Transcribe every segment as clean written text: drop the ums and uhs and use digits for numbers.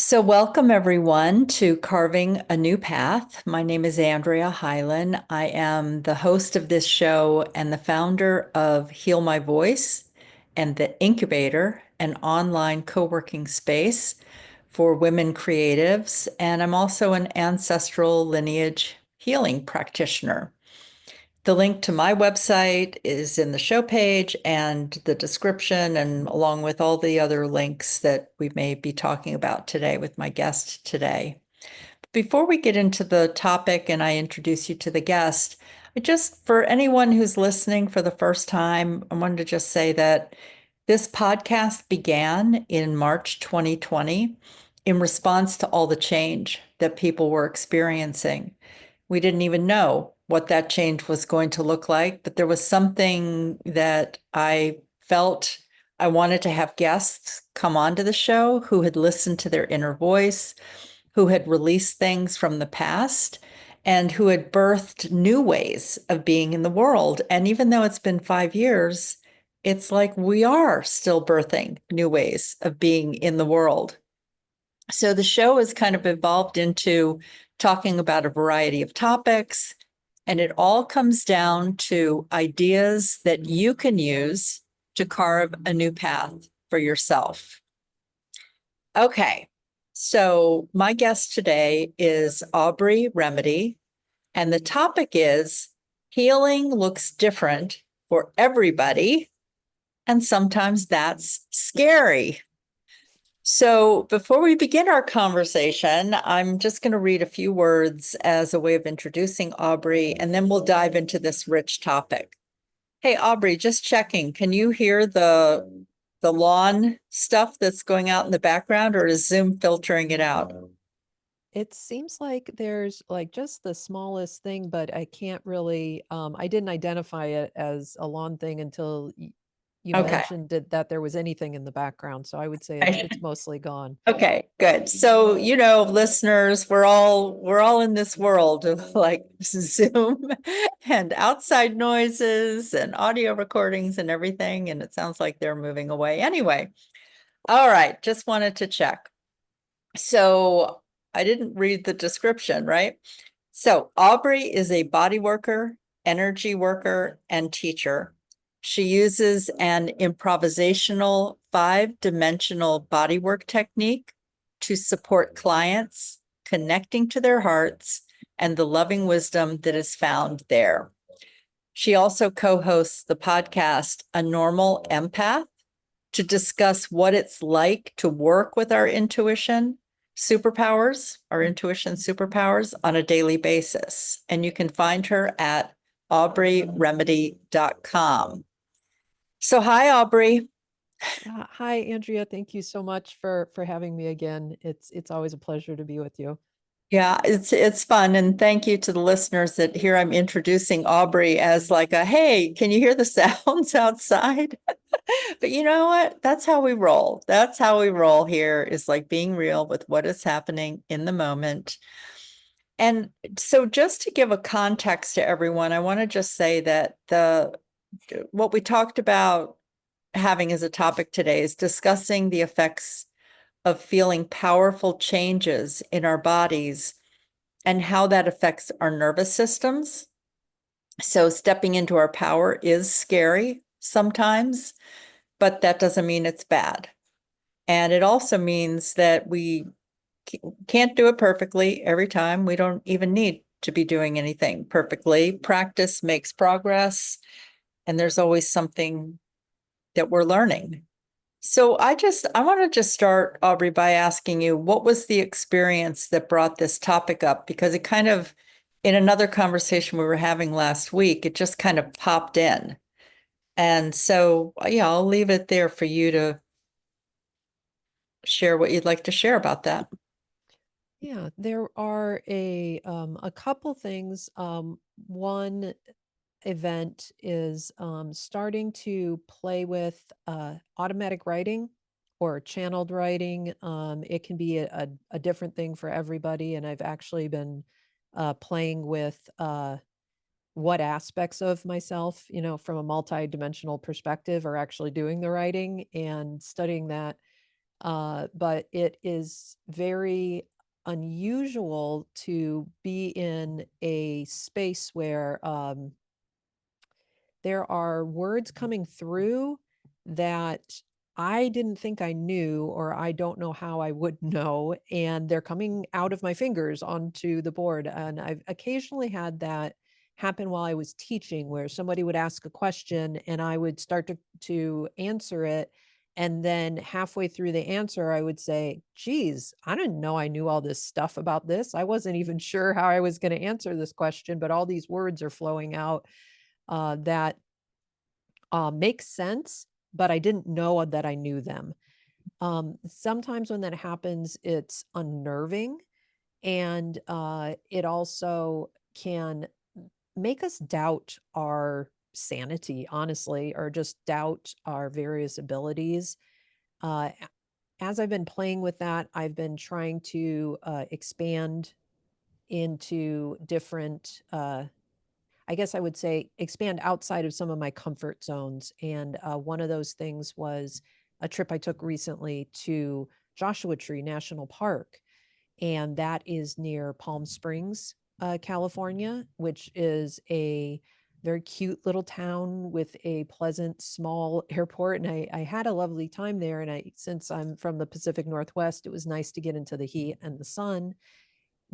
So, welcome everyone to Carving a New Path. My name is Andrea Hyland. I am the host of this show and the founder of Heal My Voice and the Incubator, an online co working space for women creatives. And I'm also an ancestral lineage healing practitioner. The link to my website is in the show page and the description, and along with all the other links that we may be talking about today with my guest today. Before we get into the topic and I introduce you to the guest, for anyone who's listening for the first time, I wanted to just say that this podcast began in March 2020 in response to all the change that people were experiencing. We didn't even know what that change was going to look like, but there was something that I felt I wanted to have guests come onto the show who had listened to their inner voice, who had released things from the past, and who had birthed new ways of being in the world. And even though it's been 5 years, it's like we are still birthing new ways of being in the world. So the show has kind of evolved into talking about a variety of topics, and it all comes down to ideas that you can use to carve a new path for yourself. Okay, so my guest today is Aubrey Remedy, and the topic is healing looks different for everybody, and sometimes that's scary. So, before we begin our conversation, I'm just going to read a few words as a way of introducing Aubrey, and then we'll dive into this rich topic. Hey, Aubrey, just checking. Can you hear the lawn stuff that's going out in the background, or is Zoom filtering it out? It seems like there's like just the smallest thing, but I can't really, I didn't identify it as a lawn thing until you Okay. mentioned that there was anything in the background. So I would say it's mostly gone. Okay, good. So, listeners, we're all in this world of like Zoom and outside noises and audio recordings and everything, and it sounds like they're moving away. Anyway, all right, just wanted to check. So, I didn't read the description, right? So, Aubrey is a body worker, energy worker, and teacher. She uses an improvisational 5-dimensional bodywork technique to support clients connecting to their hearts and the loving wisdom that is found there. She also co-hosts the podcast A Normal Empath to discuss what it's like to work with our intuition superpowers, our intuition superpowers on a daily basis. And you can find her at aubrey.remedy.com. So hi, Aubrey. Hi, Andrea. Thank you so much for having me again. It's always a pleasure to be with you. Yeah, it's fun. And thank you to the listeners that here I'm introducing Aubrey as like a, hey, can you hear the sounds outside? But you know what? That's how we roll. That's how we roll here is like being real with what is happening in the moment. And so just to give a context to everyone, I want to just say that the what we talked about having as a topic today is discussing the effects of feeling powerful changes in our bodies and how that affects our nervous systems. So stepping into our power is scary sometimes, but that doesn't mean it's bad. And it also means that we can't do it perfectly every time. We don't even need to be doing anything perfectly. Practice makes progress, and there's always something that we're learning. So I want to just start, Aubrey, by asking you, what was the experience that brought this topic up? Because it kind of, in another conversation we were having last week, it just kind of popped in. And so, yeah, I'll leave it there for you to share what you'd like to share about that. Yeah, there are a couple things. One event is starting to play with automatic writing or channeled writing. It can be a different thing for everybody, and I've actually been playing with what aspects of myself, from a multi-dimensional perspective, are actually doing the writing and studying that. But it is very unusual to be in a space where there are words coming through that I didn't think I knew, or I don't know how I would know, and they're coming out of my fingers onto the board. And I've occasionally had that happen while I was teaching, where somebody would ask a question and I would start to answer it. And then halfway through the answer, I would say, geez, I didn't know I knew all this stuff about this. I wasn't even sure how I was going to answer this question, but all these words are flowing out that make sense, but I didn't know that I knew them. Sometimes when that happens, it's unnerving, and it also can make us doubt our sanity, honestly, or just doubt our various abilities. As I've been playing with that, I've been trying to expand into different I guess I would say expand outside of some of my comfort zones. And one of those things was a trip I took recently to Joshua Tree National Park. And that is near Palm Springs, California, which is a very cute little town with a pleasant small airport. And I had a lovely time there. And since I'm from the Pacific Northwest, it was nice to get into the heat and the sun.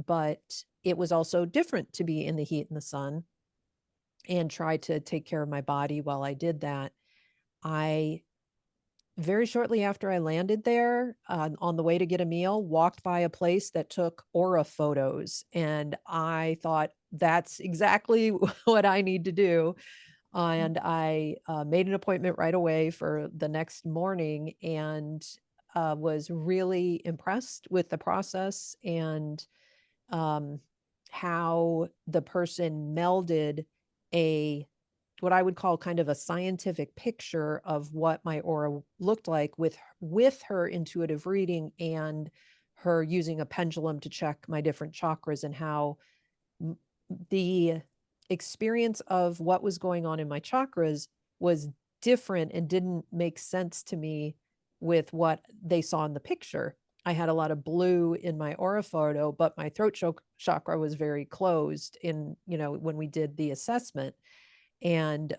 But it was also different to be in the heat and the sun and try to take care of my body while I did that. I very shortly after I landed there, on the way to get a meal, walked by a place that took aura photos. And I thought, that's exactly what I need to do. And I made an appointment right away for the next morning, and was really impressed with the process and um, how the person melded a what I would call kind of a scientific picture of what my aura looked like with her intuitive reading and her using a pendulum to check my different chakras, and how the experience of what was going on in my chakras was different and didn't make sense to me with what they saw in the picture. I had a lot of blue in my aura photo, but my throat chakra was very closed in, when we did the assessment. And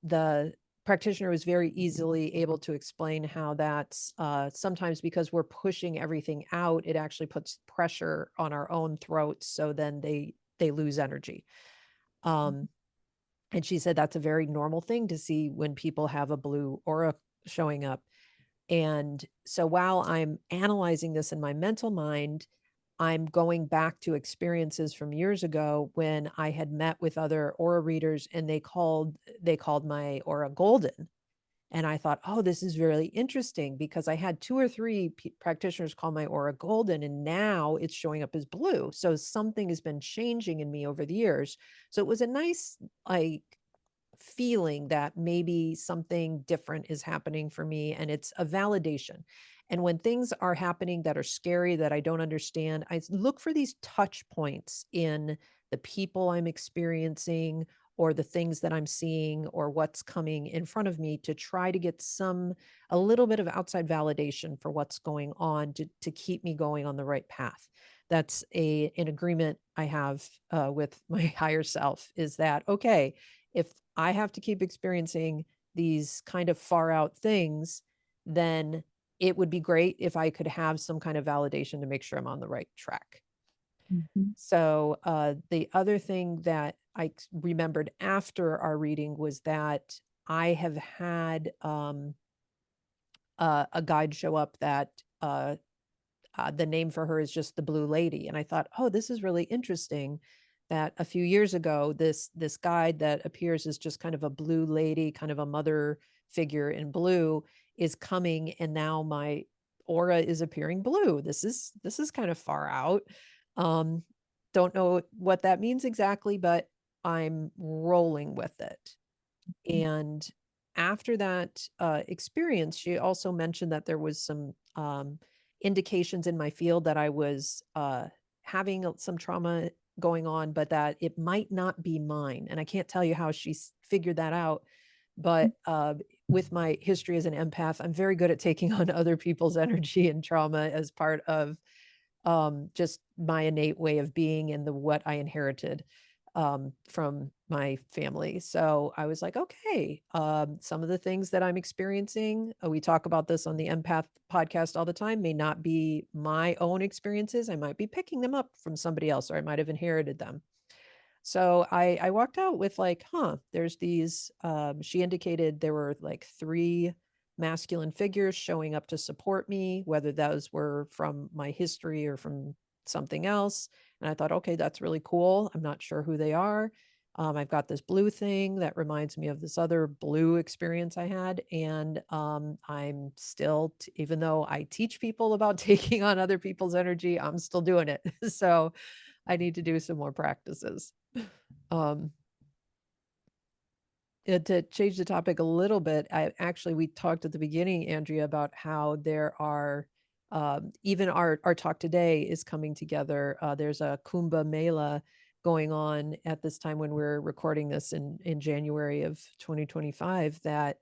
the practitioner was very easily able to explain how that's sometimes because we're pushing everything out, it actually puts pressure on our own throats. So then they lose energy. Um, and she said that's a very normal thing to see when people have a blue aura showing up. And so while I'm analyzing this in my mental mind, I'm going back to experiences from years ago when I had met with other aura readers, and they called my aura golden. And I thought, oh, this is really interesting, because I had two or three practitioners call my aura golden, and now it's showing up as blue. So something has been changing in me over the years. So it was a nice, like, feeling that maybe something different is happening for me, and it's a validation. And when things are happening that are scary, that I don't understand, I look for these touch points in the people I'm experiencing, or the things that I'm seeing, or what's coming in front of me, to try to get a little bit of outside validation for what's going on, to keep me going on the right path. That's an agreement I have with my higher self, is that, okay, if I have to keep experiencing these kind of far out things, then it would be great if I could have some kind of validation to make sure I'm on the right track. Mhm. So the other thing that I remembered after our reading was that I have had a guide show up that the name for her is just the Blue Lady. And I thought, oh, this is really interesting that a few years ago, this guide that appears as just kind of a blue lady, kind of a mother figure in blue, is coming, and now my aura is appearing blue. This is kind of far out. Um, don't know what that means exactly, but I'm rolling with it. And after that experience, she also mentioned that there was some indications in my field that I was having some trauma going on, but that it might not be mine. And I can't tell you how she figured that out, but with my history as an empath, I'm very good at taking on other people's energy and trauma as part of just my innate way of being and the what I inherited from my family. So I was like, okay, some of the things that I'm experiencing, we talk about this on the Empath podcast all the time, may not be my own experiences. I might be picking them up from somebody else, or I might have inherited them. So I walked out with like, there's these, she indicated there were like three masculine figures showing up to support me, whether those were from my history or from something else. And I thought, okay, that's really cool. I'm not sure who they are. I've got this blue thing that reminds me of this other blue experience I had. And I'm still, even though I teach people about taking on other people's energy, I'm still doing it. So I need to do some more practices. Um, to change the topic a little bit, we talked at the beginning, Andrea, about how there are even our talk today is coming together. There's a Kumbh Mela going on at this time when we're recording this in January of 2025. That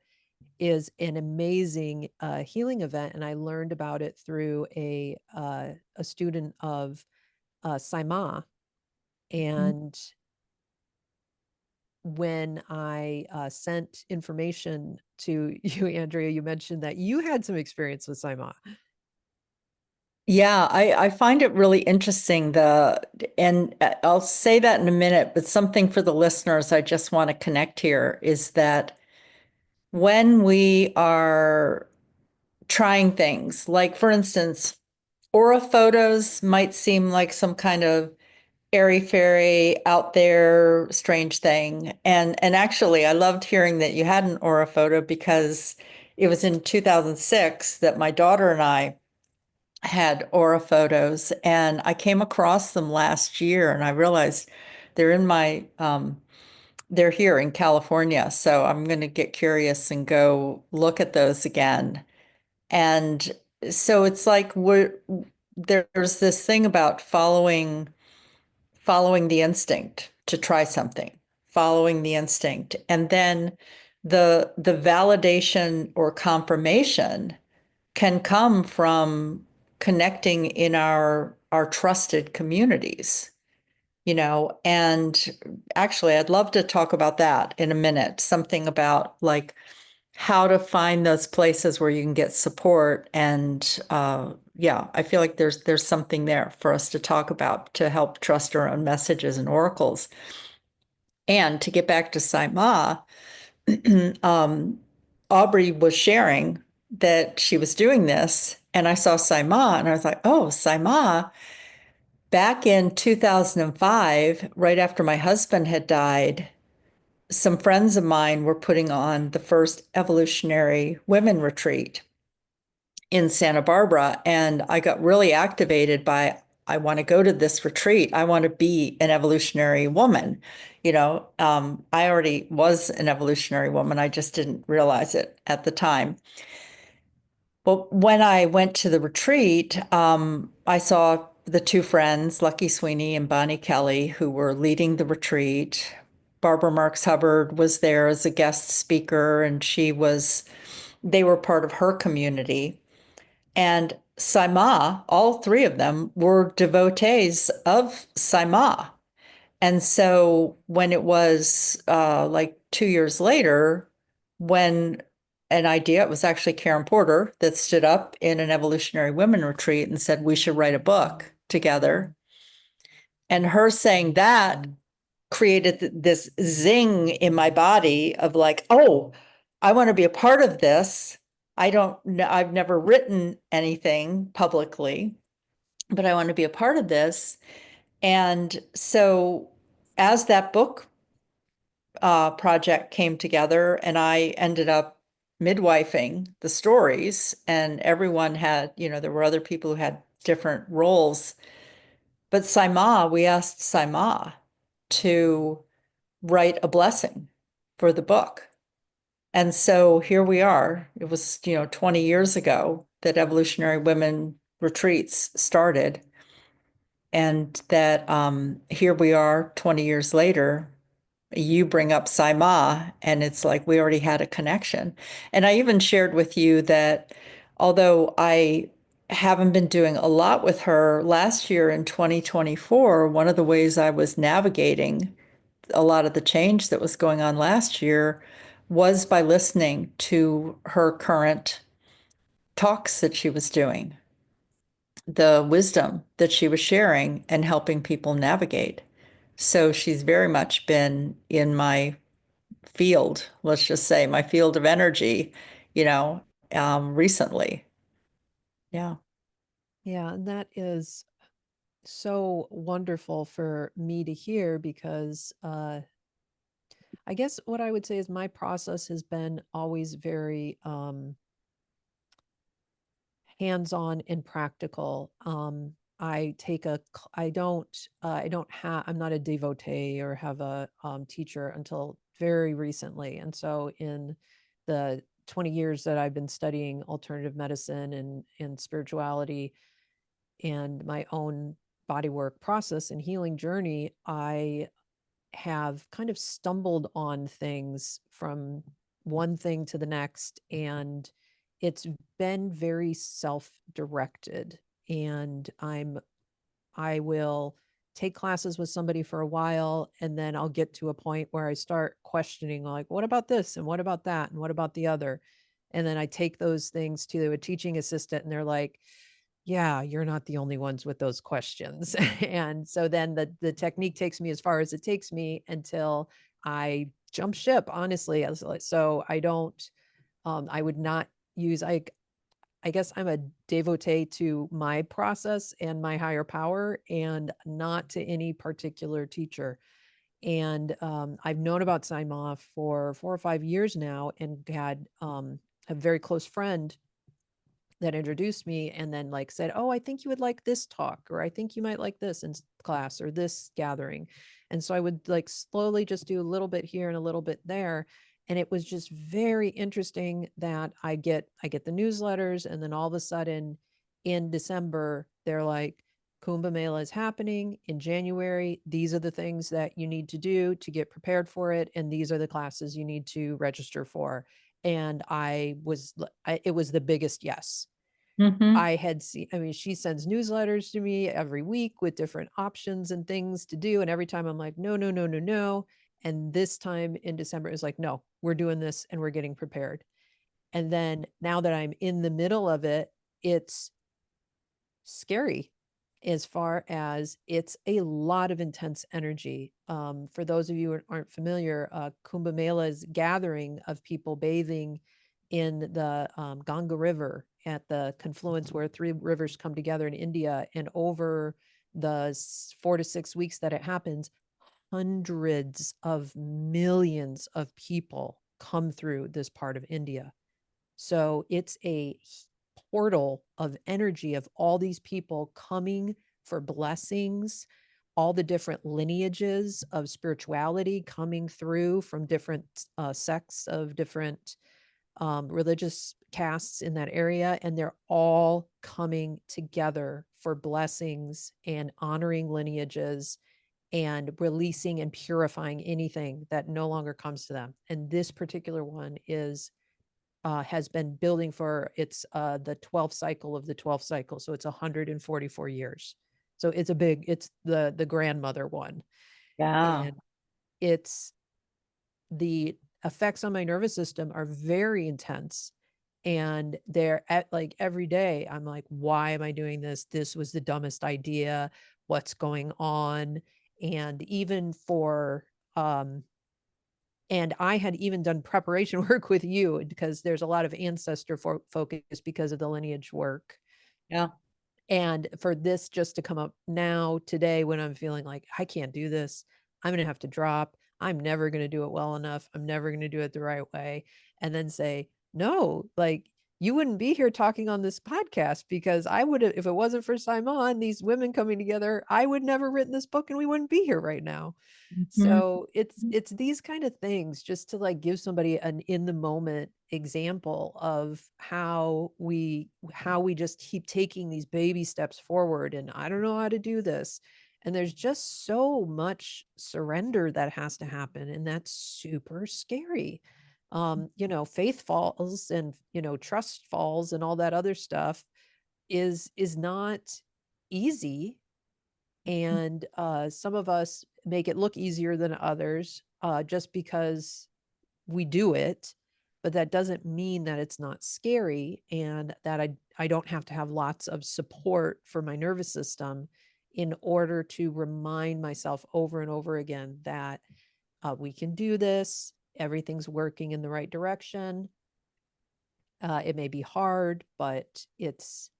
is an amazing healing event, and I learned about it through a student of Saima. And when I sent information to you, Andrea, you mentioned that you had some experience with Saima. Yeah, I find it really interesting and I'll say that in a minute, but something for the listeners I just want to connect here is that when we are trying things, like for instance, aura photos might seem like some kind of airy-fairy, out there, strange thing. And actually, I loved hearing that you had an aura photo because it was in 2006 that my daughter and I had aura photos, and I came across them last year, and I realized they're in they're here in California, so I'm going to get curious and go look at those again. And so it's like there's this thing about following the instinct to try something, following the instinct, and then the validation or confirmation can come from connecting in our trusted communities, and actually I'd love to talk about that in a minute, something about like how to find those places where you can get support. And yeah, I feel like there's something there for us to talk about to help trust our own messages and oracles. And to get back to Saima, um, Aubrey was sharing that she was doing this, and I saw Saima, and I was like, oh, Saima. Back in 2005, right after my husband had died, some friends of mine were putting on the first evolutionary women retreat in Santa Barbara. And I got really activated by, I want to go to this retreat. I want to be an evolutionary woman. I already was an evolutionary woman. I just didn't realize it at the time. Well, when I went to the retreat, I saw the two friends, Lucky Sweeney and Bonnie Kelly, who were leading the retreat. Barbara Marks Hubbard was there as a guest speaker, and they were part of her community. And Saima, all three of them were devotees of Saima. And so when it was like 2 years later, when an idea, it was actually Karen Porter that stood up in an evolutionary women retreat and said, we should write a book together. And her saying that created this zing in my body of like, oh, I want to be a part of this. I don't know, I've never written anything publicly, but I want to be a part of this. And so as that book project came together, and I ended up midwifing the stories, and everyone had, there were other people who had different roles. But Saima, we asked Saima to write a blessing for the book. And so here we are. It was, 20 years ago that Evolutionary Women Retreats started. And that here we are 20 years later, you bring up Saima, and it's like we already had a connection. And I even shared with you that although I haven't been doing a lot with her, last year in 2024, one of the ways I was navigating a lot of the change that was going on last year was by listening to her current talks that she was doing, the wisdom that she was sharing and helping people navigate. So she's very much been in my field, let's just say my field of energy, you know, recently. Yeah. Yeah, and that is so wonderful for me to hear because I guess what I would say is my process has been always very hands-on and practical. I take a I don't have I'm not a devotee or have a teacher until very recently. And so in the 20 years that I've been studying alternative medicine and spirituality and my own bodywork process and healing journey, I have kind of stumbled on things from one thing to the next, and it's been very self-directed. And I will take classes with somebody for a while, and then I'll get to a point where I start questioning, like, what about this and what about that and what about the other? And then I take those things to a teaching assistant, and they're like, yeah, you're not the only ones with those questions. And so then the technique takes me as far as it takes me until I jump ship, honestly. As like, so I don't I would not use I guess I'm a devotee to my process and my higher power and not to any particular teacher. And I've known about Saima for 4 or 5 years now and had a very close friend that introduced me and then like said, "Oh, I think you would like this talk, or I think you might like this in class or this gathering." And so I would like slowly just do a little bit here and a little bit there. And it was just very interesting that I get the newsletters, and then all of a sudden in December, they're like, Kumbh Mela is happening in January. These are the things that you need to do to get prepared for it. And these are the classes you need to register for. And it was the biggest yes. Hmm. I had seen, I mean, she sends newsletters to me every week with different options and things to do. And every time I'm like, no, no, no, no, no. And this time in December, it was like, no, we're doing this and we're getting prepared. And then now that I'm in the middle of it, it's scary as far as it's a lot of intense energy. For those of you who aren't familiar, Kumbh Mela's gathering of people bathing in the Ganga River at the confluence where three rivers come together in India. And over the 4 to 6 weeks that it happens, hundreds of millions of people come through this part of India. So it's a portal of energy of all these people coming for blessings, all the different lineages of spirituality coming through from different sects of different religious castes in that area. And they're all coming together for blessings and honoring lineages and releasing and purifying anything that no longer comes to them. And this particular one has been building for the 12th cycle of the 12th cycle. So it's 144 years. So it's the grandmother one. Yeah. And it's the effects on my nervous system are very intense. And they're at like every day, I'm like, why am I doing this? This was the dumbest idea. What's going on? And even for and I had even done preparation work with you because there's a lot of ancestor focus because of the lineage work. Yeah. And for this just to come up now today when I'm feeling like I can't do this, I'm going to have to drop. I'm never going to do it well enough. I'm never going to do it the right way. And then say, no, like you wouldn't be here talking on this podcast because I would have, if it wasn't for Simon, these women coming together, I would never written this book and we wouldn't be here right now. Hmm. So it's these kind of things just to like give somebody an in the moment example of how we just keep taking these baby steps forward and I don't know how to do this. And there's just so much surrender that has to happen. And that's super scary. Faith falls and, trust falls and all that other stuff is not easy. And some of us make it look easier than others just because we do it, but that doesn't mean that it's not scary and that I don't have to have lots of support for my nervous system in order to remind myself over and over again that we can do this. Everything's working in the right direction. It may be hard, but it's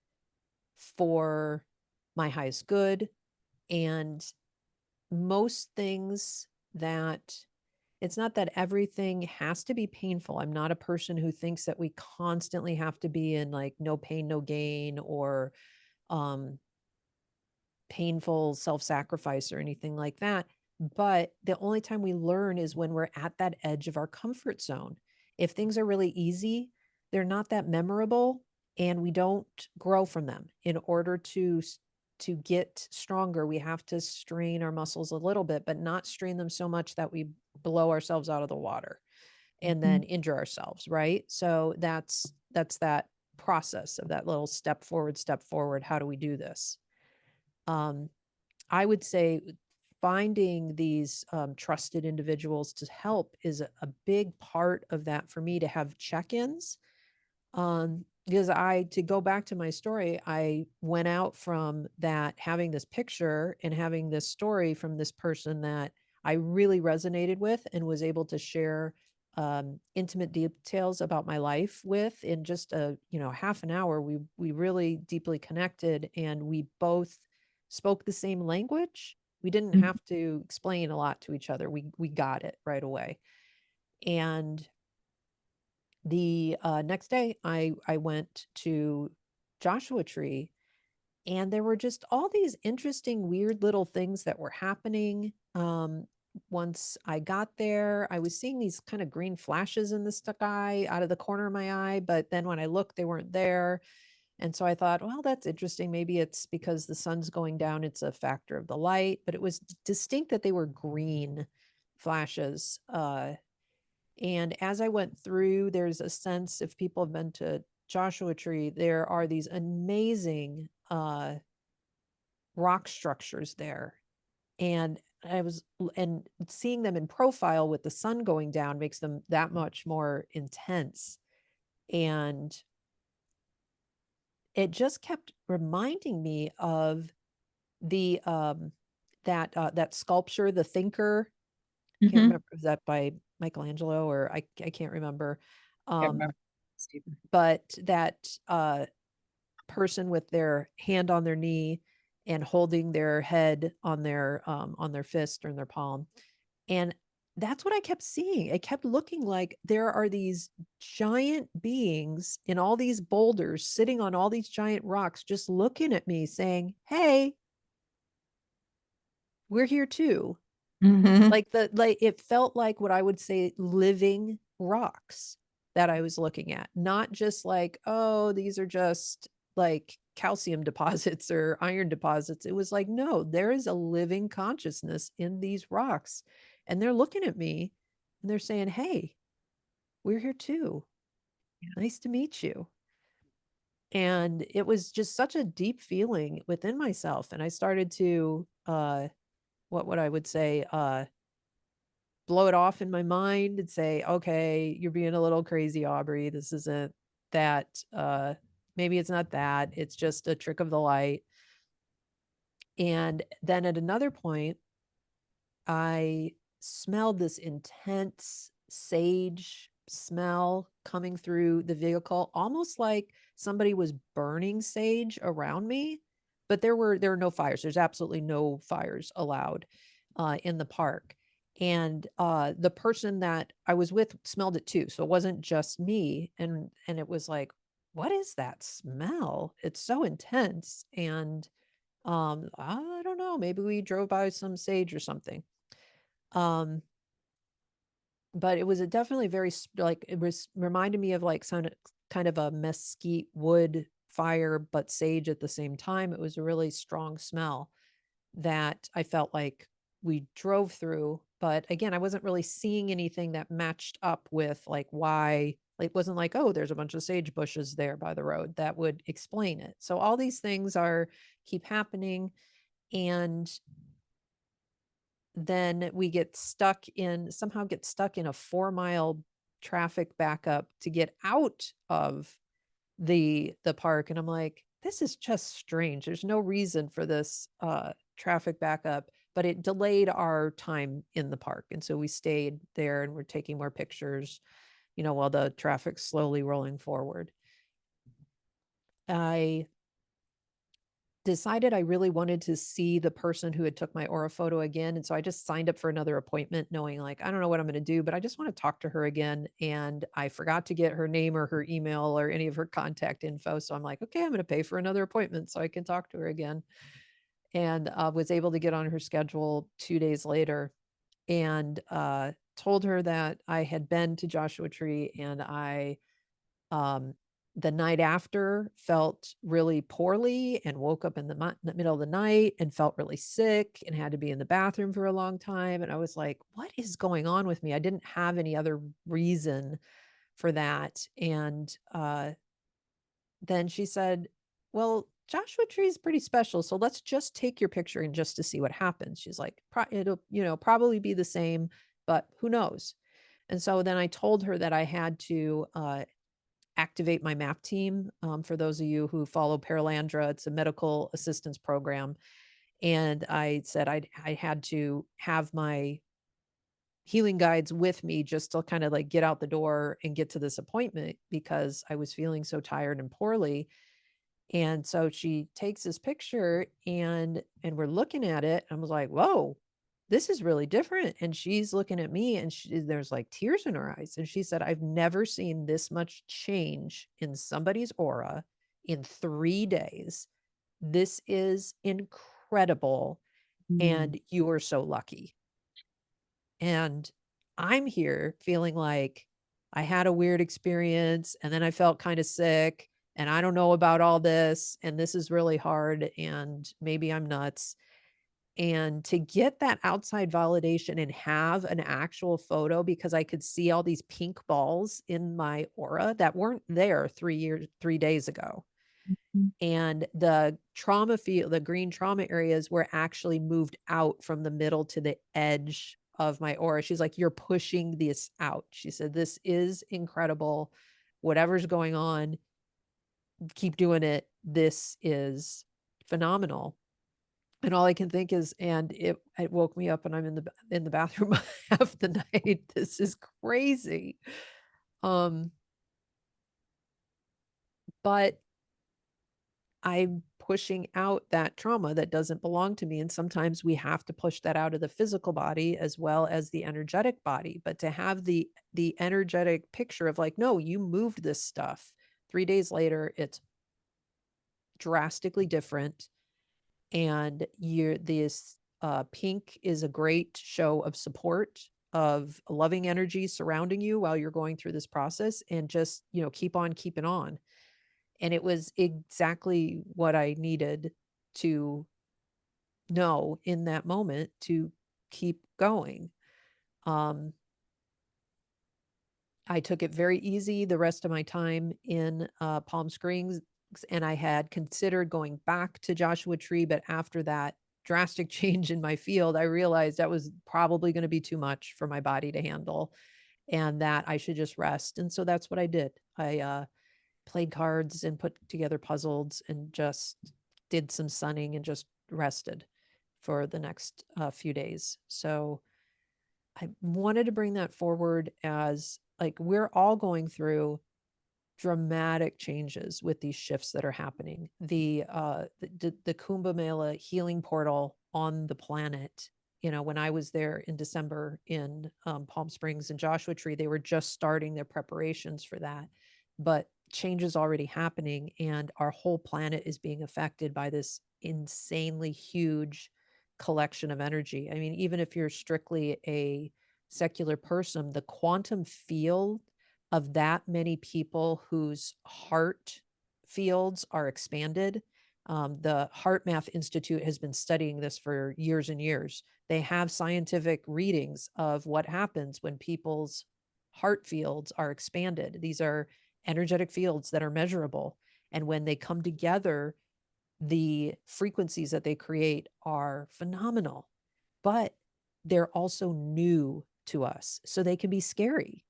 for my highest good. And most things that it's not that everything has to be painful. I'm not a person who thinks that we constantly have to be in like no pain, no gain or um, painful self-sacrifice or anything like that. But the only time we learn is when we're at that edge of our comfort zone. If things are really easy, they're not that memorable and we don't grow from them. In order to get stronger, we have to strain our muscles a little bit, but not strain them so much that we blow ourselves out of the water and then Mhm. injure ourselves, right? So that's that process of that little step forward, step forward. How do we do this? Um, I would say finding these trusted individuals to help is a big part of that for me to have check-ins. Because to go back to my story, I went out from that having this picture and having this story from this person that I really resonated with and was able to share intimate details about my life with in just a half an hour. We really deeply connected, and we both spoke the same language. We didn't Mhm. have to explain a lot to each other. We got it right away. And the next day, I went to Joshua Tree, and there were just all these interesting, weird little things that were happening. Once I got there, I was seeing these kind of green flashes in the sky out of the corner of my eye, but then when I looked, they weren't there. And so I thought, well, that's interesting. Maybe it's because the sun's going down, it's a factor of the light, but it was distinct that they were green flashes. And as I went through, there's a sense, if people have been to Joshua Tree, there are these amazing rock structures there. And and seeing them in profile with the sun going down makes them that much more intense. And it just kept reminding me of the that sculpture, The Thinker. Can't Mhm. remember if that by Michelangelo or I can't remember. Can't Um, remember. Stephen. but that person with their hand on their knee and holding their head on their fist or in their palm. And that's what I kept seeing. It kept looking like there are these giant beings in all these boulders sitting on all these giant rocks, just looking at me saying, "Hey, we're here too." Mhm. Like it felt like what I would say living rocks that I was looking at, not just like, oh, these are just like calcium deposits or iron deposits. It was like, no, there is a living consciousness in these rocks. And they're looking at me and they're saying, "Hey, we're here too. Nice to meet you." And it was just such a deep feeling within myself. And I started to what would I would say blow it off in my mind and say, "Okay, you're being a little crazy, Aubrey. This isn't that maybe it's not that. It's just a trick of the light." And then at another point, I smelled this intense sage smell coming through the vehicle, almost like somebody was burning sage around me. But there were no fires. There's absolutely no fires allowed in the park. And the person that I was with smelled it too, so it wasn't just me. And it was like, what is that smell? It's so intense. And I don't know. Maybe we drove by some sage or something. Um, but it was a definitely like it was reminded me of like some kind of a mesquite wood fire, but sage at the same time. It was a really strong smell. that I felt like we drove through. But again, I wasn't really seeing anything that matched up with like why, like, it wasn't like, oh, there's a bunch of sage bushes there by the road that would explain it. So all these things are keep happening. And then we somehow get stuck in a 4-mile traffic backup to get out of the park. And I'm like, this is just strange. There's no reason for this traffic backup, but it delayed our time in the park. And so we stayed there and we're taking more pictures, while the traffic's slowly rolling forward. I decided I really wanted to see the person who had took my aura photo again. And so I just signed up for another appointment knowing like, I don't know what I'm going to do, but I just want to talk to her again. And I forgot to get her name or her email or any of her contact info. So I'm like, okay, I'm going to pay for another appointment so I can talk to her again. And was able to get on her schedule 2 days later and told her that I had been to Joshua Tree and I um, the night after felt really poorly and woke up in the middle of the night and felt really sick and had to be in the bathroom for a long time. And I was like, what is going on with me? I didn't have any other reason for that. And then she said, well, Joshua Tree is pretty special. So let's just take your picture and just to see what happens. She's like, it'll, probably be the same, but who knows? And so then I told her that I had to activate my MAP team. For those of you who follow Paralandra, it's a medical assistance program. And I said I had to have my healing guides with me just to kind of like get out the door and get to this appointment because I was feeling so tired and poorly. And so she takes this picture and we're looking at it. And I was like, whoa, this is really different. And she's looking at me and there's like tears in her eyes. And she said, I've never seen this much change in somebody's aura in 3 days. This is incredible. Mm. And you are so lucky. And I'm here feeling like I had a weird experience and then I felt kind of sick and I don't know about all this and this is really hard and maybe I'm nuts. And to get that outside validation and have an actual photo because I could see all these pink balls in my aura that weren't there 3 days ago. And the trauma field, the green trauma areas were actually moved out from the middle to the edge of my aura. She's like, you're pushing this out. She said, this is incredible. Whatever's going on, keep doing it. This is phenomenal. And all I can think is, and it woke me up and I'm in the bathroom half the night. This is crazy. Um, but I'm pushing out that trauma that doesn't belong to me. And sometimes we have to push that out of the physical body as well as the energetic body. But to have the energetic picture of like, no, you moved this stuff. 3 days later, it's drastically different. And you're this pink is a great show of support of loving energy surrounding you while you're going through this process and just, keep on keeping on. And it was exactly what I needed to know in that moment to keep going. Um, I took it very easy the rest of my time in Palm Springs, and I had considered going back to Joshua Tree, but after that drastic change in my field, I realized that was probably going to be too much for my body to handle and that I should just rest. And so that's what I did. I played cards and put together puzzles and just did some sunning and just rested for the next few days. So I wanted to bring that forward as like we're all going through dramatic changes with these shifts that are happening. The Kumbh Mela healing portal on the planet. When I was there in December in Palm Springs and Joshua Tree, they were just starting their preparations for that. But change is already happening, and our whole planet is being affected by this insanely huge collection of energy. I mean, even if you're strictly a secular person, the quantum field of that many people whose heart fields are expanded The Heart Math Institute has been studying this for years and years. They have scientific readings of what happens when people's heart fields are expanded. These are energetic fields that are measurable. And when they come together, the frequencies that they create are phenomenal, but they're also new to us. So they can be scary.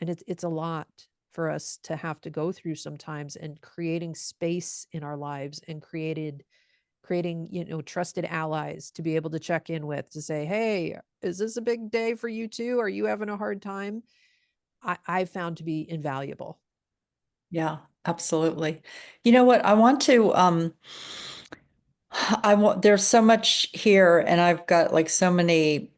And it's a lot for us to have to go through sometimes, and creating space in our lives and creating, trusted allies to be able to check in with, to say, hey, is this a big day for you too? Are you having a hard time? I found to be invaluable. Yeah, absolutely. You know what? There's so much here, and I've got like so many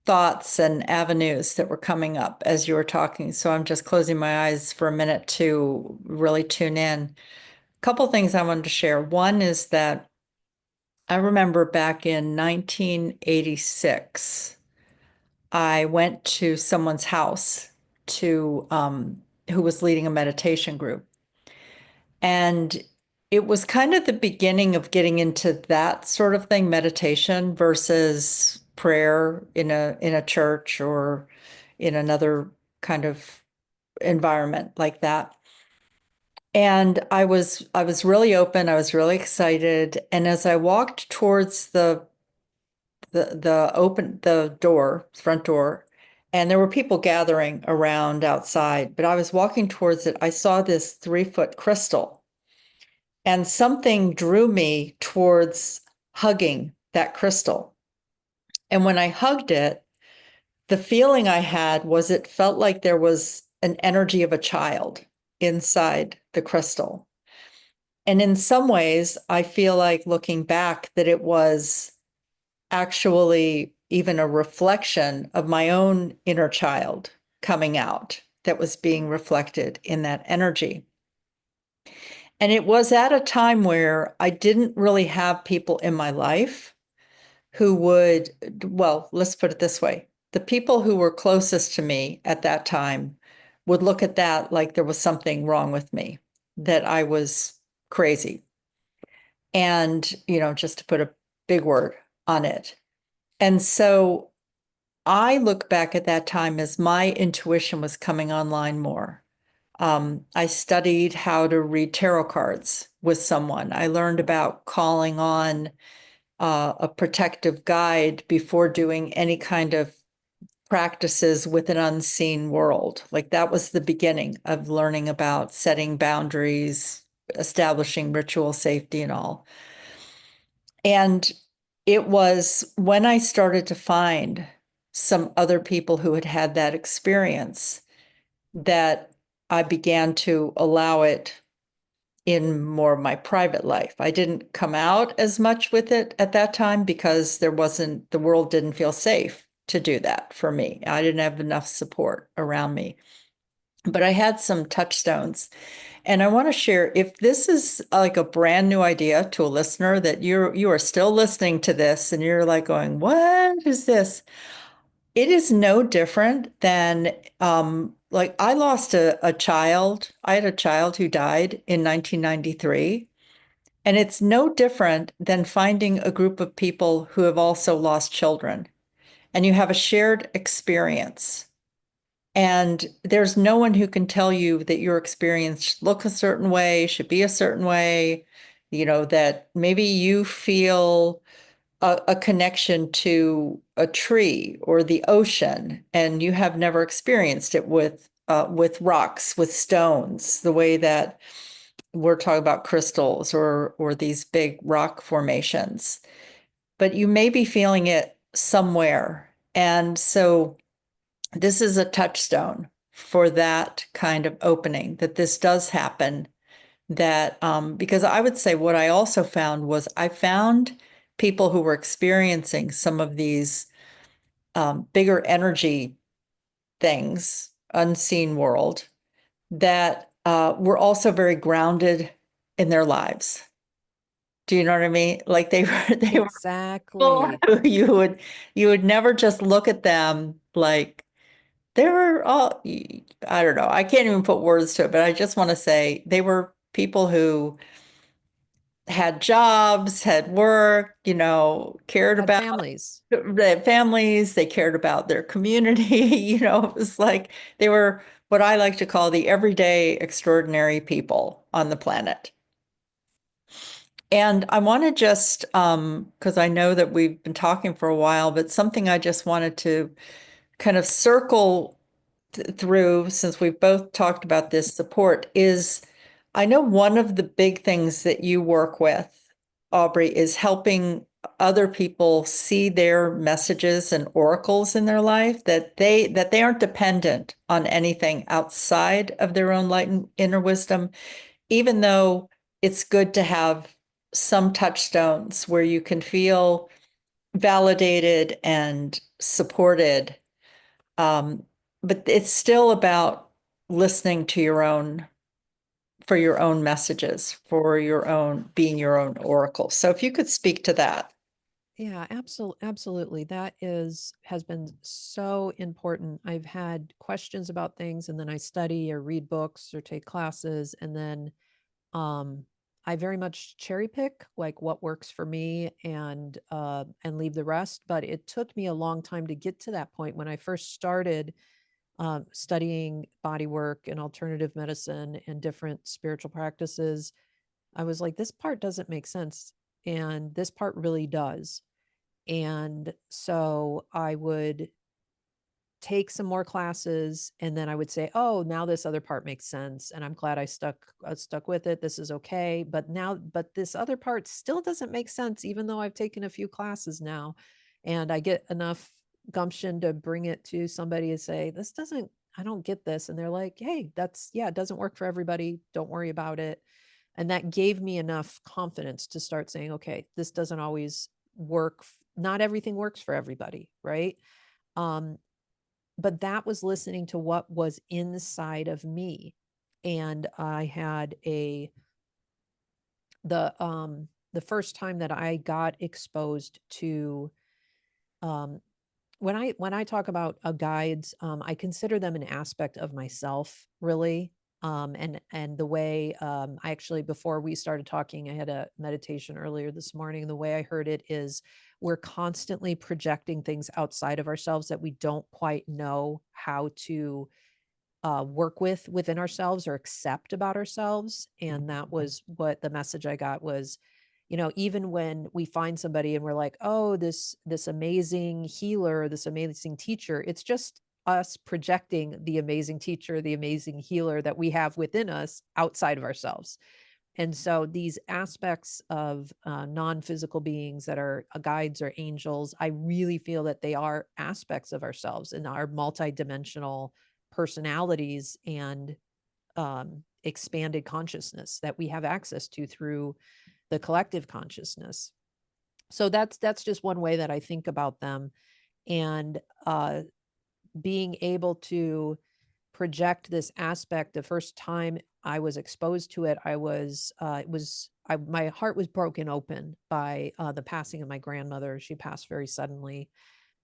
thoughts and avenues that were coming up as you were talking. So I'm just closing my eyes for a minute to really tune in. A couple things I wanted to share. One is that I remember back in 1986, I went to someone's house who was leading a meditation group. And it was kind of the beginning of getting into that sort of thing, meditation versus prayer in a church or in another kind of environment like that. And I was really open, I was really excited. And as I walked towards the door, front door, and there were people gathering around outside, but I was walking towards it, I saw this 3 foot crystal. And something drew me towards hugging that crystal. And when I hugged it, the feeling I had was it felt like there was an energy of a child inside the crystal. And in some ways, I feel like looking back that it was actually even a reflection of my own inner child coming out that was being reflected in that energy. And it was at a time where I didn't really have people in my life who would, well, let's put it this way. The people who were closest to me at that time would look at that like there was something wrong with me, that I was crazy. And, just to put a big word on it. And so I look back at that time as my intuition was coming online more. I studied how to read tarot cards with someone. I learned about calling on a protective guide before doing any kind of practices with an unseen world. Like that was the beginning of learning about setting boundaries, establishing ritual safety, and all. And it was when I started to find some other people who had had that experience that I began to allow it in more of my private life. I didn't come out as much with it at that time because the world didn't feel safe to do that for me. I didn't have enough support around me. But I had some touchstones. And I want to share, if this is like a brand new idea to a listener, that you are still listening to this and you're like going, what is this? It is no different than like I lost a child. I had a child who died in 1993. And it's no different than finding a group of people who have also lost children and you have a shared experience. And there's no one who can tell you that your experience should look a certain way, should be a certain way, that maybe you feel a connection to a tree or the ocean, and you have never experienced it with rocks, with stones, the way that we're talking about crystals or these big rock formations. But you may be feeling it somewhere. And so this is a touchstone for that kind of opening, that this does happen. That because I would say what I also found was I found people who were experiencing some of these bigger energy things, unseen world, that were also very grounded in their lives. Do you know what I mean? Like they were people Exactly. who you would never just look at them like they were all, I don't know, I can't even put words to it, but I just want to say they were people who had jobs, had work, cared Had about families. their families, they cared about their community. It was like they were what I like to call the everyday extraordinary people on the planet. And I want to just, because I know that we've been talking for a while, but something I just wanted to kind of circle through since we've both talked about this support is I know one of the big things that you work with, Aubrey, is helping other people see their messages and oracles in their life, that they aren't dependent on anything outside of their own light and inner wisdom, even though it's good to have some touchstones where you can feel validated and supported. Um, but it's still about listening to for your own messages, for your own, being your own oracle. So if you could speak to that. Yeah, absolutely. That has been so important. I've had questions about things and then I study or read books or take classes and then um I very much cherry pick like what works for me and leave the rest, but it took me a long time to get to that point when I first started studying body work and alternative medicine and different spiritual practices. I was like, this part doesn't make sense. And this part really does. And so I would take some more classes and then I would say, "Oh, now this other part makes sense and I'm glad I stuck with it. This is okay." But this other part still doesn't make sense even though I've taken a few classes now. And I get enough gumption to bring it to somebody and say, "This doesn't I don't get this." And they're like, "Hey, that's yeah, it doesn't work for everybody. Don't worry about it." And that gave me enough confidence to start saying, "Okay, this doesn't always work. Not everything works for everybody, right?" Um, but that was listening to what was inside of me. And I had a the first time that I got exposed to um when I talk about guides, I consider them an aspect of myself, really. And the way I actually before we started talking, I had a meditation earlier this morning. The way I heard it is we're constantly projecting things outside of ourselves that we don't quite know how to work with within ourselves or accept about ourselves. And that was what the message I got was, even when we find somebody and we're like, oh, this amazing healer, this amazing teacher, it's just us projecting the amazing teacher, the amazing healer that we have within us outside of ourselves. And so these aspects of non-physical beings that are guides or angels, I really feel that they are aspects of ourselves and our multidimensional personalities and expanded consciousness that we have access to through the collective consciousness. So that's just one way that I think about them, and being able to project this aspect. The first time I was exposed to it, my heart was broken open by the passing of my grandmother. She passed very suddenly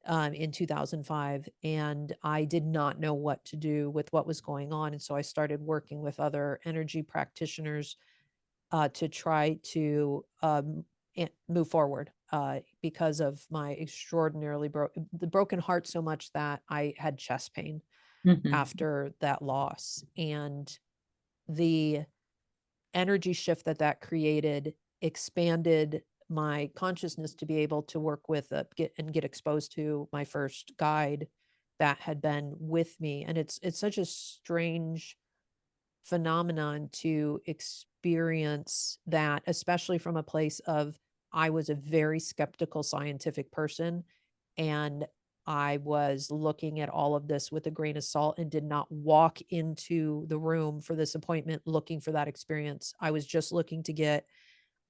in 2005, and I did not know what to do with what was going on. And so I started working with other energy practitioners to try to move forward because of my extraordinarily the broken heart so much that I had chest pain Mhm. after that loss. And the energy shift that created expanded my consciousness to be able to work with get exposed to my first guide that had been with me. And it's such a strange phenomenon to experience that, especially from a place of I was a very skeptical scientific person, and I was looking at all of this with a grain of salt and did not walk into the room for this appointment looking for that experience. I was just looking to get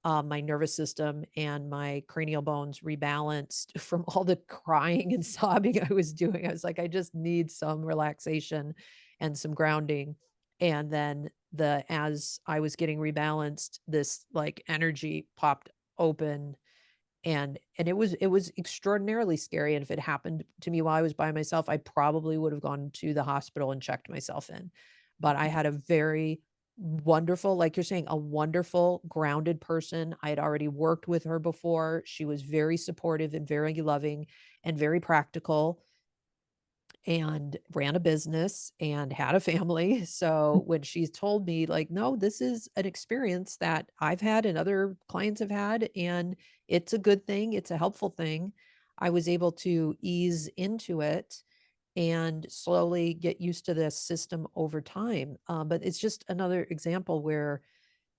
my nervous system and my cranial bones rebalanced from all the crying and sobbing I was doing. I was like, I just need some relaxation and some grounding. And then as I was getting rebalanced, this like energy popped open, and it was extraordinarily scary. And if it happened to me while I was by myself, I probably would have gone to the hospital and checked myself in. But I had a very wonderful, like you're saying, a wonderful, grounded person. I had already worked with her before. She was very supportive and very loving and very practical and ran a business and had a family. So when she's told me, like, no, this is an experience that I've had and other clients have had, and it's a good thing, it's a helpful thing, I was able to ease into it and slowly get used to this system over time. But it's just another example where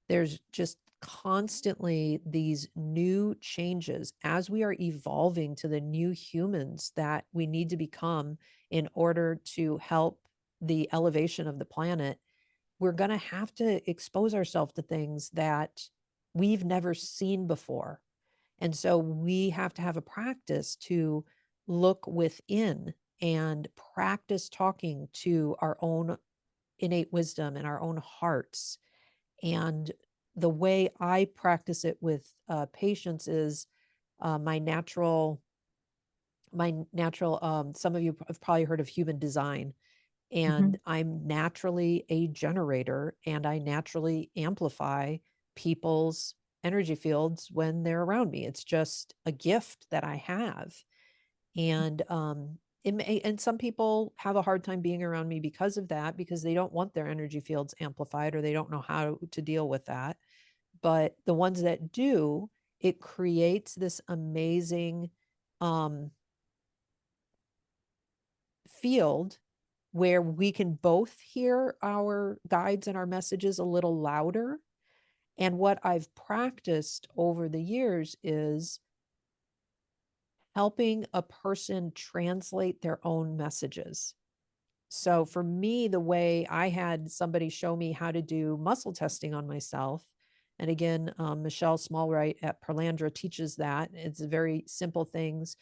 there's just constantly these new changes as we are evolving to the new humans that we need to become in order to help the elevation of the planet. We're going to have to expose ourselves to things that we've never seen before. And so we have to have a practice to look within and practice talking to our own innate wisdom and our own hearts. And the way I practice it with patients is my natural, some of you have probably heard of human design. And Mhm. I'm naturally a generator and I naturally amplify people's energy fields when they're around me. It's just a gift that I have. And and some people have a hard time being around me because of that, because they don't want their energy fields amplified or they don't know how to deal with that. But the ones that do, it creates this amazing um, field where we can both hear our guides and our messages a little louder. And what I've practiced over the years is helping a person translate their own messages. So for me, the way I had somebody show me how to do muscle testing on myself, and again, Michelle Smallwright at Perlandra teaches that. It's very simple things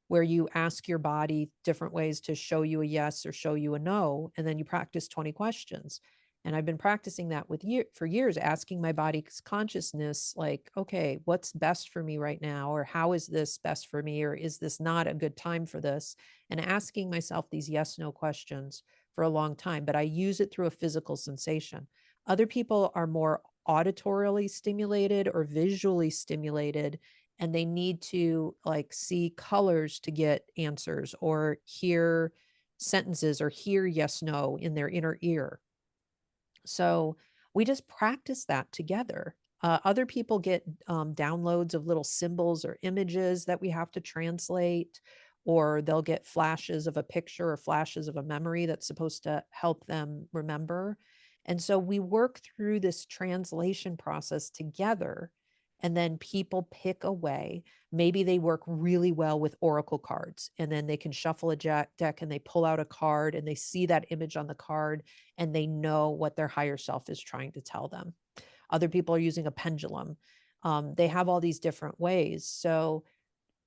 where you ask your body different ways to show you a yes or show you a no, and then you practice 20 questions. And I've been practicing that for years, asking my body's consciousness, like, okay, what's best for me right now? Or how is this best for me? Or is this not a good time for this? And asking myself these yes, no questions for a long time, but I use it through a physical sensation. Other people are more auditorily stimulated or visually stimulated, and they need to like see colors to get answers or hear sentences or hear yes, no in their inner ear. So we just practice that together. Other people get downloads of little symbols or images that we have to translate, or they'll get flashes of a picture or flashes of a memory that's supposed to help them remember. And so we work through this translation process together. And then people pick a way. Maybe they work really well with oracle cards, and then they can shuffle a deck and they pull out a card and they see that image on the card and they know what their higher self is trying to tell them. Other people are using a pendulum. They have all these different ways. So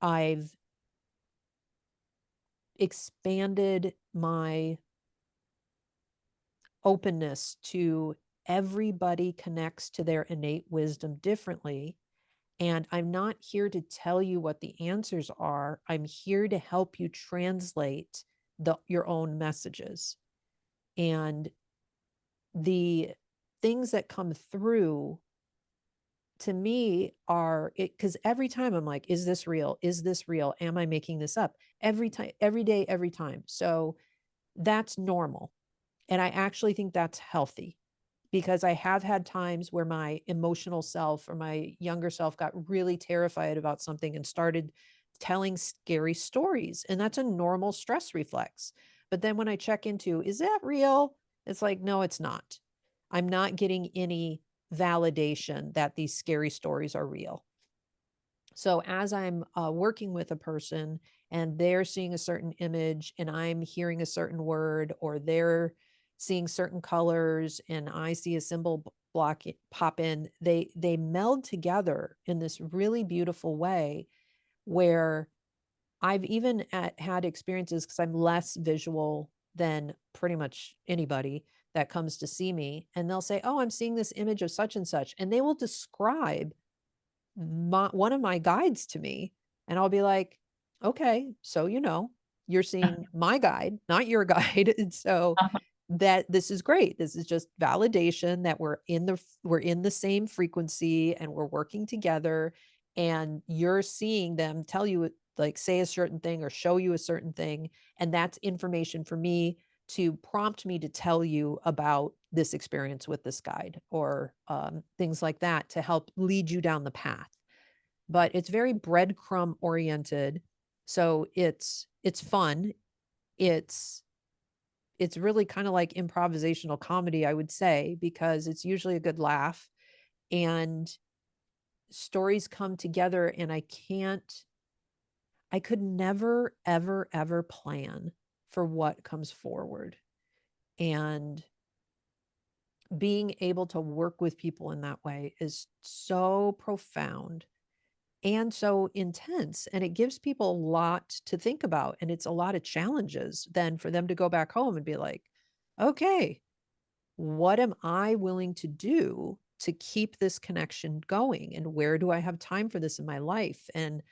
I've expanded my openness to everybody connects to their innate wisdom differently. And I'm not here to tell you what the answers are. I'm here to help you translate your own messages. And the things that come through to me are it, because every time I'm like, is this real? Is this real? Am I making this up? Every time, every day, every time. So that's normal. And I actually think that's healthy, because I have had times where my emotional self or my younger self got really terrified about something and started telling scary stories. And that's a normal stress reflex. But then when I check into, is that real? It's like, no, it's not. I'm not getting any validation that these scary stories are real. So as I'm working with a person and they're seeing a certain image and I'm hearing a certain word, or they're seeing certain colors and I see a symbol block pop in, they meld together in this really beautiful way where I've even had experiences, because I'm less visual than pretty much anybody that comes to see me, and they'll say, oh, I'm seeing this image of such and such, and they will describe one of my guides to me, and I'll be like, okay, so you're seeing my guide, not your guide. And so that this is great. This is just validation that we're in the same frequency and we're working together, and you're seeing them tell you, like, say a certain thing or show you a certain thing, and that's information for me to prompt me to tell you about this experience with this guide, or things like that, to help lead you down the path. But it's very breadcrumb oriented, so it's fun. It's it's really kind of like improvisational comedy, I would say, because it's usually a good laugh, and stories come together, and I could never ever ever plan for what comes forward. And being able to work with people in that way is so profound and so intense, and it gives people a lot to think about, and it's a lot of challenges then for them to go back home and be like, okay, what am I willing to do to keep this connection going? And where do I have time for this in my life? And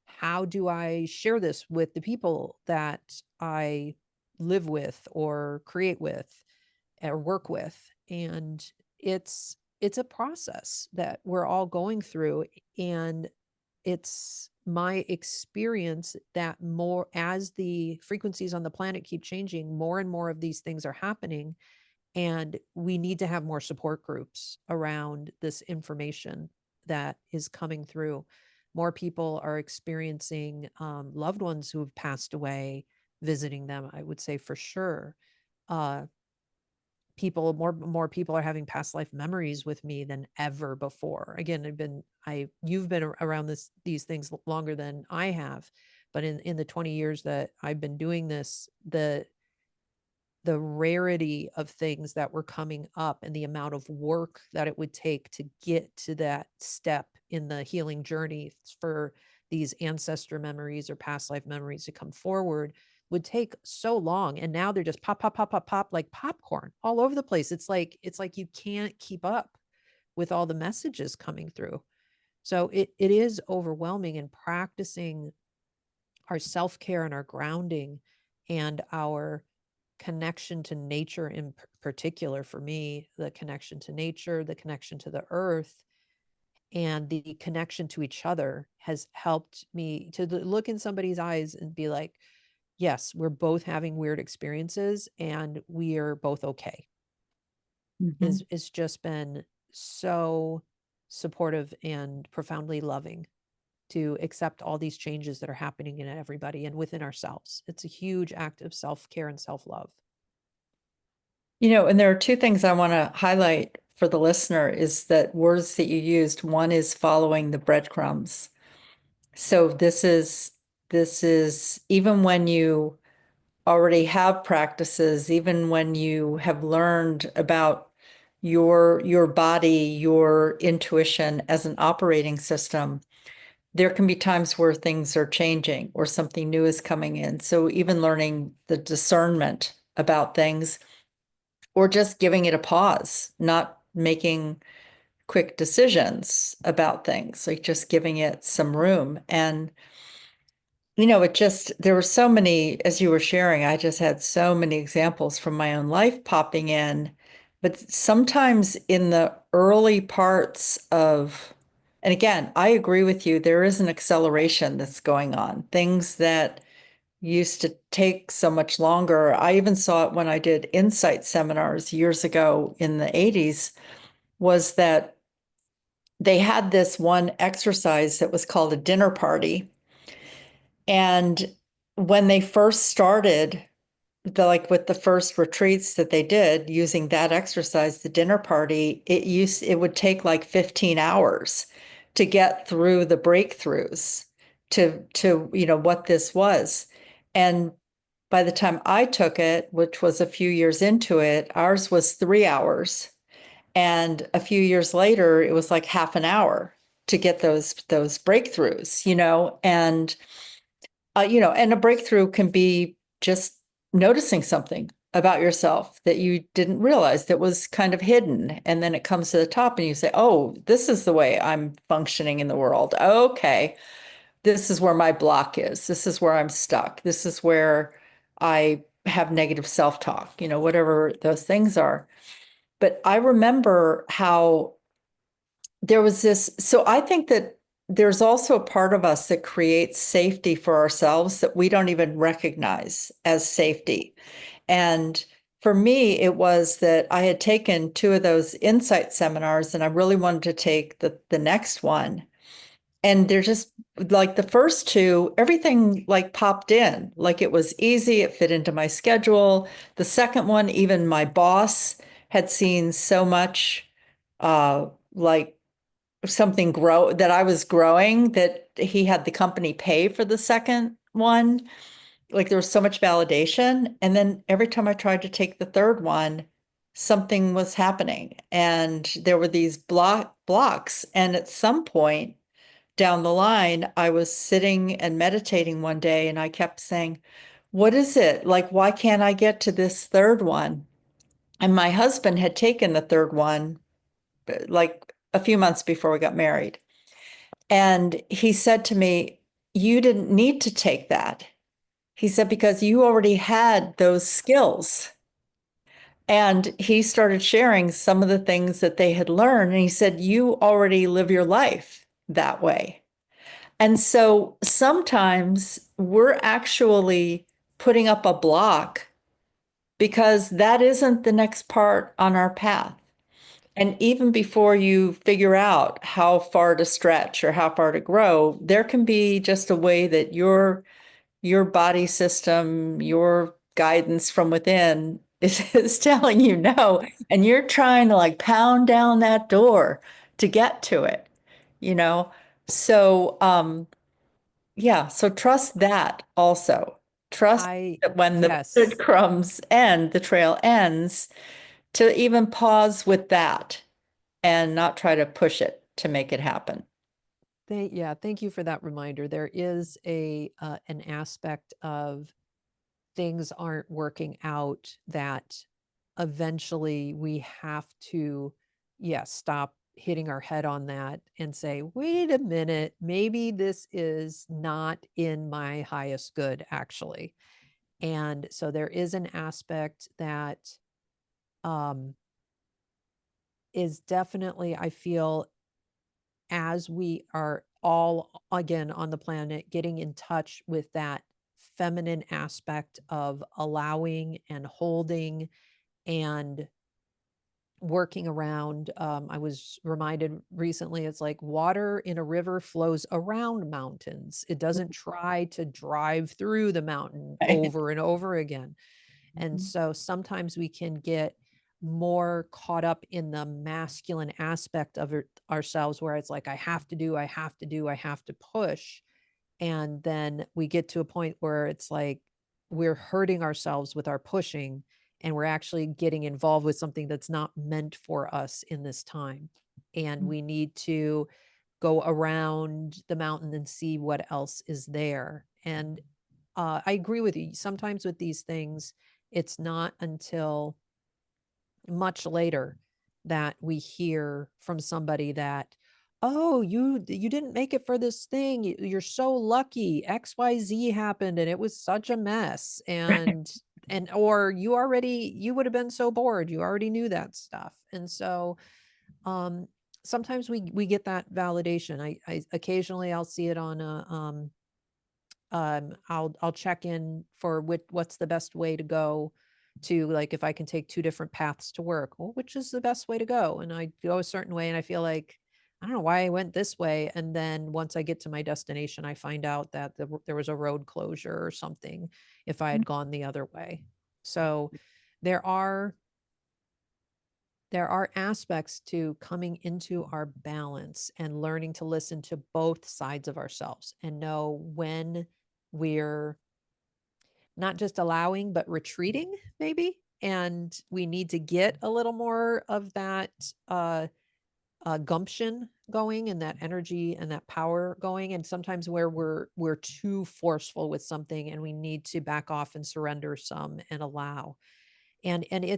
how do I share this with the people that I live with or create with or work with? And it's a process that we're all going through. And it's my experience that more as the frequencies on the planet keep changing, more and more of these things are happening, and we need to have more support groups around this information that is coming through. More people are experiencing loved ones who have passed away, visiting them, I would say, for sure. Uh, more people are having past life memories with me than ever before. Again, you've been around these things longer than I have, but in the 20 years that I've been doing this, the rarity of things that were coming up and the amount of work that it would take to get to that step in the healing journey for these ancestor memories or past life memories to come forward would take so long. And now they're just pop, pop, pop, pop, pop, like popcorn all over the place. It's like you can't keep up with all the messages coming through. So it is overwhelming, and practicing our self-care and our grounding and our connection to nature, in particular, for me, the connection to nature, the connection to the earth, and the connection to each other has helped me to look in somebody's eyes and be like, yes, we're both having weird experiences and we are both okay. Mhm. Is just been so supportive and profoundly loving to accept all these changes that are happening in everybody and within ourselves. It's a huge act of self-care and self-love. And there are two things I want to highlight for the listener is that words that you used. One is following the breadcrumbs. So this is even when you already have practices, even when you have learned about your body, your intuition as an operating system, there can be times where things are changing or something new is coming in. So even learning the discernment about things or just giving it a pause, not making quick decisions about things, like just giving it some room. And there were so many, as you were sharing, I just had so many examples from my own life popping in. But sometimes in the early parts of, and again, I agree with you, there is an acceleration that's going on. Things that used to take so much longer. I even saw it when I did insight seminars years ago in the 80s, was that they had this one exercise that was called a dinner party. And when they first started, like with the first retreats that they did using that exercise, the dinner party, it would take like 15 hours to get through the breakthroughs to what this was. And by the time I took it, which was a few years into it, ours was 3 hours. And a few years later, it was like half an hour to get those breakthroughs. And a breakthrough can be just noticing something about yourself that you didn't realize that was kind of hidden. And then it comes to the top and you say, oh, this is the way I'm functioning in the world. Okay, this is where my block is. This is where I'm stuck. This is where I have negative self-talk, whatever those things are. But I remember how there was this. So I think that there's also a part of us that creates safety for ourselves that we don't even recognize as safety. And for me, it was that I had taken two of those insight seminars and I really wanted to take the next one. And they're just like the first two, everything like popped in, like it was easy, it fit into my schedule. The second one, even my boss had seen so much like something grow that I was growing that he had the company pay for the second one. Like there was so much validation. And then every time I tried to take the third one, something was happening. And there were these blocks. And at some point down the line, I was sitting and meditating one day and I kept saying, what is it? Like, why can't I get to this third one? And my husband had taken the third one like a few months before we got married. And he said to me, you didn't need to take that. He said, because you already had those skills. And he started sharing some of the things that they had learned. And he said, you already live your life that way. And so sometimes we're actually putting up a block because that isn't the next part on our path. And even before you figure out how far to stretch or how far to grow, there can be just a way that your body system, your guidance from within is telling you no, and you're trying to like pound down that door to get to it, you know? So, yeah, so trust that also. Trust I that when the yes. breadcrumbs end, the trail ends, to even pause with that and not try to push it to make it happen. Thank you for that reminder. There is a an aspect of things aren't working out that eventually we have to, yes, stop hitting our head on that and say, wait a minute, maybe this is not in my highest good, actually. And so there is an aspect that um, is definitely, I feel, as we are all again on the planet getting in touch with that feminine aspect of allowing and holding and working around. I was reminded recently, it's like water in a river flows around mountains. It doesn't try to drive through the mountain Right? over and over again. And so sometimes we can get more caught up in the masculine aspect of ourselves, where it's like, I have to do, I have to do, I have to push. And then we get to a point where it's like we're hurting ourselves with our pushing, and we're actually getting involved with something that's not meant for us in this time. And we need to go around the mountain and see what else is there. And I agree with you. Sometimes with these things, it's not until much later that we hear from somebody that, oh, you didn't make it for this thing, you're so lucky, XYZ happened and it was such a mess. And or you would have been so bored, you already knew that stuff. And so um sometimes we get that validation. I occasionally I'll see it on a I'll check in for what's the best way to go to, like, if I can take two different paths to work, well, which is the best way to go? And I go a certain way and I feel like, I don't know why I went this way. And then once I get to my destination, I find out that there was a road closure or something if I had gone the other way. So there are there are aspects to coming into our balance and learning to listen to both sides of ourselves and know when we're not just allowing, but retreating, maybe. And we need to get a little more of that gumption going, and that energy and that power going. And sometimes where we're too forceful with something, and we need to back off and surrender some and allow. And I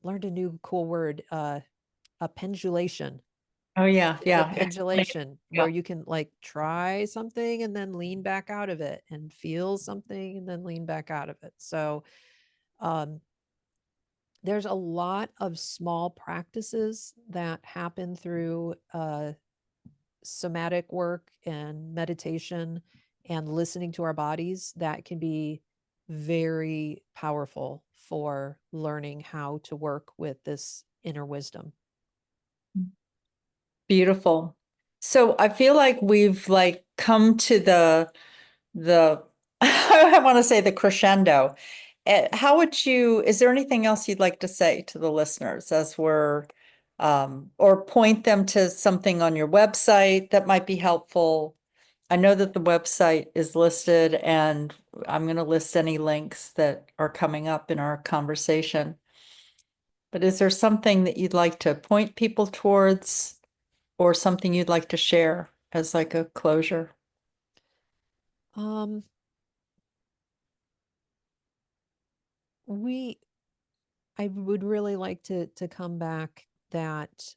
learned a new cool word, a pendulation. Oh yeah, is a yeah. Explain. pendulation Yeah. where you can like try something and then lean back out of it and feel something and then lean back out of it. So um, there's a lot of small practices that happen through somatic work and meditation and listening to our bodies that can be very powerful for learning how to work with this inner wisdom. Beautiful. So I feel like we've like come to the I want to say the crescendo. How would you, is there anything else you'd like to say to the listeners as we're or point them to something on your website that might be helpful? I know that the website is listed and I'm going to list any links that are coming up in our conversation. But is there something that you'd like to point people towards or something you'd like to share as like a closure? Um, we I would really like to come back that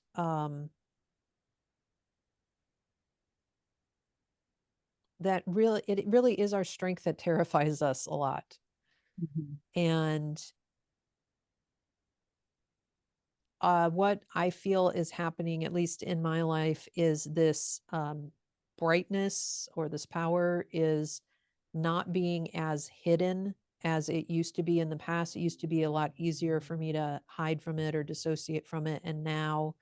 that really it really is our strength that terrifies us a lot. Mhm. And what I feel is happening, at least in my life, is this brightness or this power is not being as hidden as it used to be in the past. It used to be a lot easier for me to hide from it or dissociate from it. And now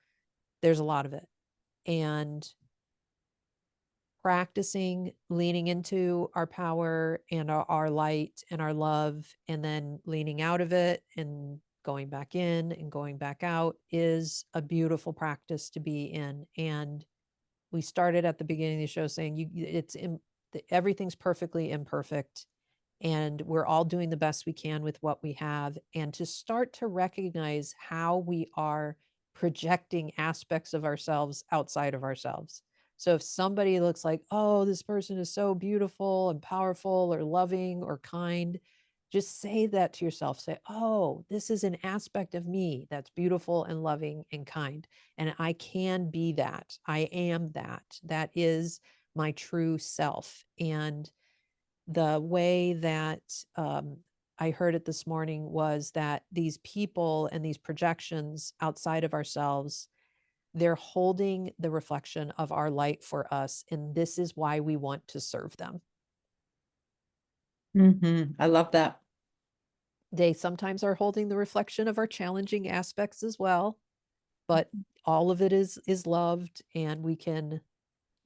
there's a lot of it. And practicing leaning into our power and our light and our love, and then leaning out of it and going back in and going back out is a beautiful practice to be in. And we started at the beginning of the show saying everything's perfectly imperfect, and we're all doing the best we can with what we have, and to start to recognize how we are projecting aspects of ourselves outside of ourselves. So if somebody looks like, oh, this person is so beautiful and powerful or loving or kind, just say that to yourself. Say, oh, this is an aspect of me that's beautiful and loving and kind, and I can be that. I am that. That is my true self. And the way that I heard it this morning was that these people and these projections outside of ourselves, they're holding the reflection of our light for us. And this is why we want to serve them. I love that. They sometimes are holding the reflection of our challenging aspects as well, but all of it is loved, and we can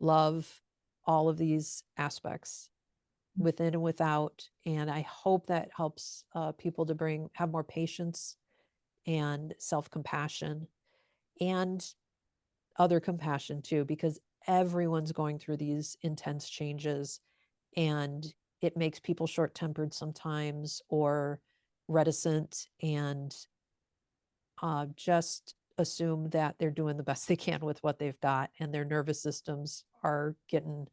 love all of these aspects within and without. And I hope that helps people to have more patience and self-compassion and other compassion too, because everyone's going through these intense changes, and it makes people short-tempered sometimes or reticent, and just assume that they're doing the best they can with what they've got, and their nervous systems are getting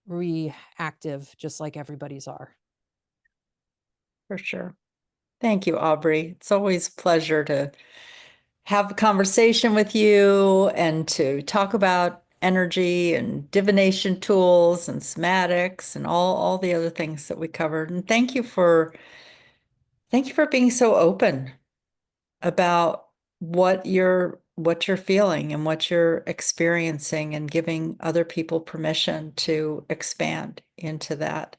reactive just like everybody's are. For sure. Thank you, Aubrey. It's always a pleasure to have a conversation with you and to talk about energy and divination tools and somatics and all the other things that we covered. And thank you for being so open about what you're feeling and what you're experiencing and giving other people permission to expand into that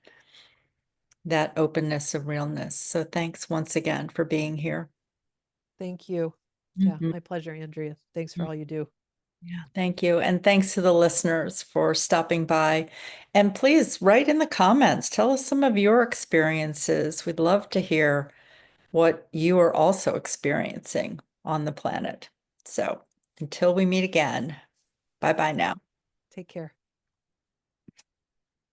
openness of realness. So thanks once again for being here. Thank you. Yeah, Mhm. my pleasure, Andrea. Thanks for all you do. Yeah, thank you. And thanks to the listeners for stopping by. And please write in the comments, tell us some of your experiences. We'd love to hear what you are also experiencing on the planet. So until we meet again, bye bye now. Take care.